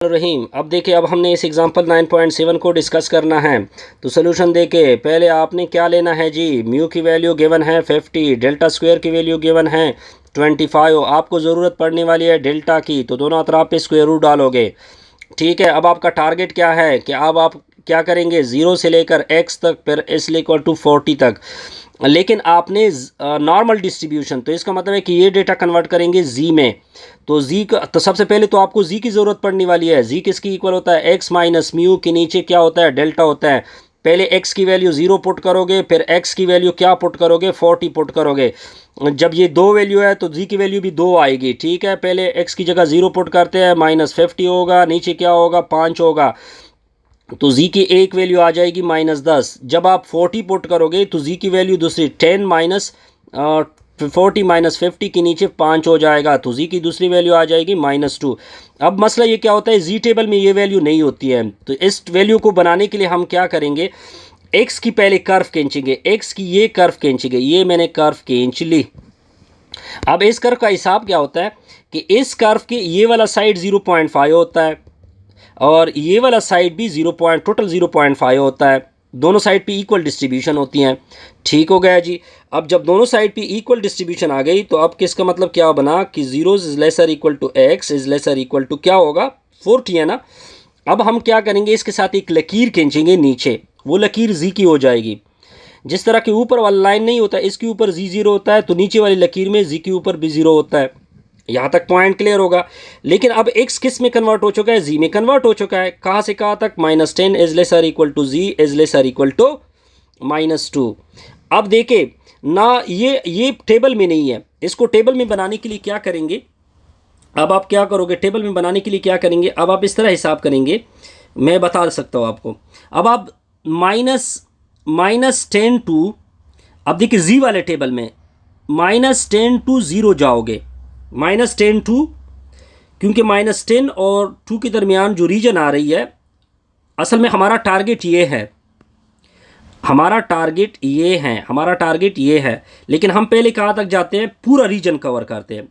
बिस्मिल्लाहिर्रहमानिर्रहीम। अब देखिए, अब हमने इस एग्जांपल 9.7 को डिस्कस करना है। तो सोल्यूशन देखिए, पहले आपने क्या लेना है जी, म्यू की वैल्यू गिवन है 50, डेल्टा स्क्वायर की वैल्यू गिवन है 25। आपको ज़रूरत पड़ने वाली है डेल्टा की, तो दोनों अतराफ पे स्क्वायर रूट डालोगे। ठीक है, अब आपका टारगेट क्या है कि अब आप क्या करेंगे, 0 से लेकर x तक, फिर s इक्वल टू 40 तक। लेकिन आपने नॉर्मल डिस्ट्रीब्यूशन, तो इसका मतलब है कि ये डेटा कन्वर्ट करेंगे जी में। तो जी का, तो सबसे पहले तो आपको जी की ज़रूरत पड़ने वाली है। जी किसकी इक्वल होता है, एक्स माइनस म्यू के नीचे क्या होता है, डेल्टा होता है। पहले एक्स की वैल्यू 0 पुट करोगे, फिर एक्स की वैल्यू क्या पुट करोगे, 40 पुट करोगे। जब ये 2 वैल्यू है तो जी की वैल्यू भी 2 आएगी। ठीक है, पहले एक्स की जगह 0 पुट करते हैं, -50 होगा, नीचे क्या होगा, 5 होगा। तो जी की एक वैल्यू आ जाएगी -10। जब आप 40 पुट करोगे तो जी की वैल्यू दूसरी 10 माइनस 40 माइनस 50 के नीचे 5 हो जाएगा, तो जी की दूसरी वैल्यू आ जाएगी -2। अब मसला ये क्या होता है, जी टेबल में ये वैल्यू नहीं होती है। तो इस वैल्यू को बनाने के लिए हम क्या करेंगे, एक्स की पहले कर्व खींचेंगे, एक्स की ये कर्व खींचेंगे, ये मैंने कर्व खींच ली। अब इस कर्व का हिसाब क्या होता है कि इस कर्व के ये वाला साइड 0.5 होता है और ये वाला साइड भी टोटल 0.5 होता है। दोनों साइड पे इक्वल डिस्ट्रीब्यूशन होती हैं। ठीक हो गया जी। अब जब दोनों साइड पे इक्वल डिस्ट्रीब्यूशन आ गई तो अब किसका मतलब क्या बना कि 0 is lesser equal to x is lesser equal to क्या होगा, 40 है ना। अब हम क्या करेंगे, इसके साथ एक लकीर खींचेंगे नीचे, वो लकीर जी की हो जाएगी। जिस तरह के ऊपर वाला लाइन नहीं होता इसके ऊपर जी 0 होता है, तो नीचे वाली लकीर में जी के ऊपर भी 0 होता है। यहाँ तक पॉइंट क्लियर होगा। लेकिन अब x किस में कन्वर्ट हो चुका है, z में कन्वर्ट हो चुका है। कहाँ से कहाँ तक, -10 is lesser equal to z is lesser equal to -2। अब देखे ना, ये टेबल में नहीं है। इसको टेबल में बनाने के लिए क्या करेंगे, अब आप क्या करोगे, टेबल में बनाने के लिए क्या करेंगे, अब आप इस तरह हिसाब करेंगे, मैं बता सकता हूँ आपको। अब आप -10 टू, अब देखिए z वाले टेबल में -10 टू 0 जाओगे, -10 टू, क्योंकि -10 और 2 के दरमियान जो रीजन आ रही है, असल में हमारा टारगेट ये है, हमारा टारगेट ये है। लेकिन हम पहले कहाँ तक जाते हैं, पूरा रीजन कवर करते हैं,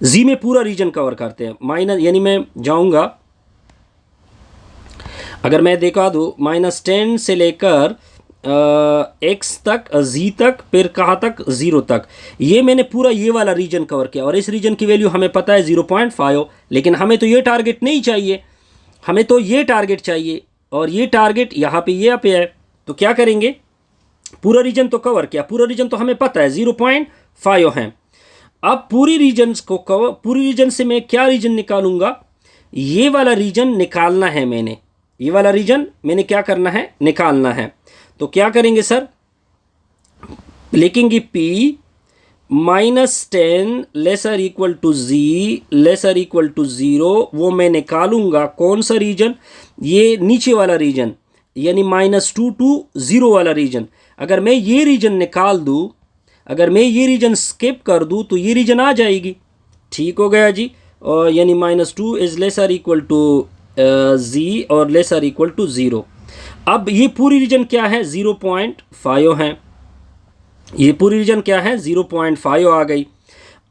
जी में पूरा रीजन कवर करते हैं। यानी मैं जाऊंगा, अगर मैं दिखा दूँ, -10 से लेकर एक्स तक, जी तक, फिर कहाँ तक, 0 तक, ये मैंने पूरा ये वाला रीजन कवर किया। और इस रीजन की वैल्यू हमें पता है 0.5, लेकिन हमें तो ये टारगेट नहीं चाहिए, हमें तो ये टारगेट चाहिए। और ये टारगेट यहाँ पे है। तो क्या करेंगे, पूरा रीजन तो कवर किया, पूरा रीजन तो हमें पता है 0.5 है। अब पूरी रीजन से मैं क्या रीजन निकालूंगा, ये वाला रीजन निकालना है मैंने, ये वाला रीजन मैंने क्या करना है, निकालना है। तो क्या करेंगे सर, लिखेंगे P -10 lesser equal to Z lesser equal to 0। वो मैं निकालूंगा कौन सा रीजन, ये नीचे वाला रीजन, यानी -2 टू 0 वाला रीजन। अगर मैं ये रीजन निकाल दूँ, अगर मैं ये रीजन स्किप कर दूँ तो ये रीजन आ जाएगी। ठीक हो गया जी। और यानी -2 is lesser equal to Z और लेसर इक्वल टू 0। अब ये पूरी रीजन क्या है, 0.5 है, ये पूरी रीजन क्या है, 0.5 आ गई।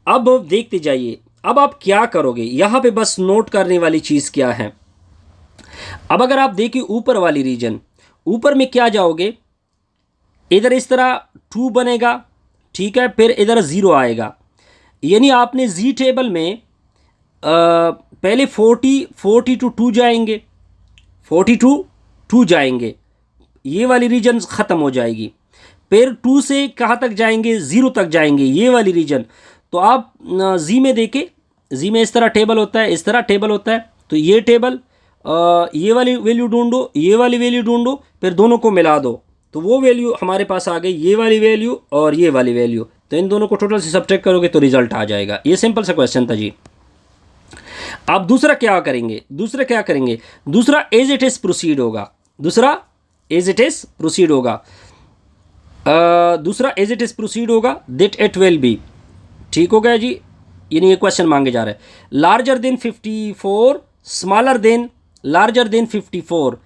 अब देखते जाइए, अब आप क्या करोगे, यहाँ पे बस नोट करने वाली चीज़ क्या है। अब अगर आप देखिए ऊपर वाली रीजन, ऊपर में क्या जाओगे, इधर इस तरह 2 बनेगा, ठीक है, फिर इधर 0 आएगा। यानी आपने जी टेबल में पहले 40 टू 2 जाएंगे, 40 टू 2 जाएंगे, ये वाली रीजन ख़त्म हो जाएगी। फिर 2 से कहाँ तक जाएंगे, 0 तक जाएंगे, ये वाली रीजन। तो आप जी में देखें, जी में इस तरह टेबल होता है, इस तरह टेबल होता है। तो ये टेबल, ये वाली वैल्यू ढूंढो, ये वाली वैल्यू ढूंढो, फिर दोनों को मिला दो, तो वो वैल्यू हमारे पास आ गई, ये वाली वैल्यू और ये वाली वैल्यू। तो इन दोनों को टोटल से सब्ट्रैक्ट करोगे तो रिजल्ट आ जाएगा। ये सिंपल सा क्वेश्चन था जी। अब दूसरा क्या करेंगे, दूसरा एज इट इज प्रोसीड होगा, दूसरा एज इट इज प्रोसीड होगा, दैट इट विल बी। ठीक हो गया जी। यानी ये क्वेश्चन मांगे जा रहे हैं, लार्जर देन 54 स्मॉलर देन 54,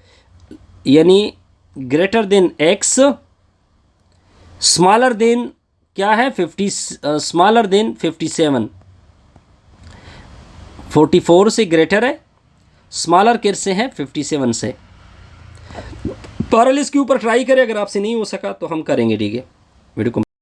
यानी greater than x, smaller than क्या है, 50, स्मॉलर देन 57, 44 से ग्रेटर है स्मॉलर किससे है 57 से। बहरहाल इसके ऊपर ट्राई करें, अगर आपसे नहीं हो सका तो हम करेंगे, ठीक है। वीडियो को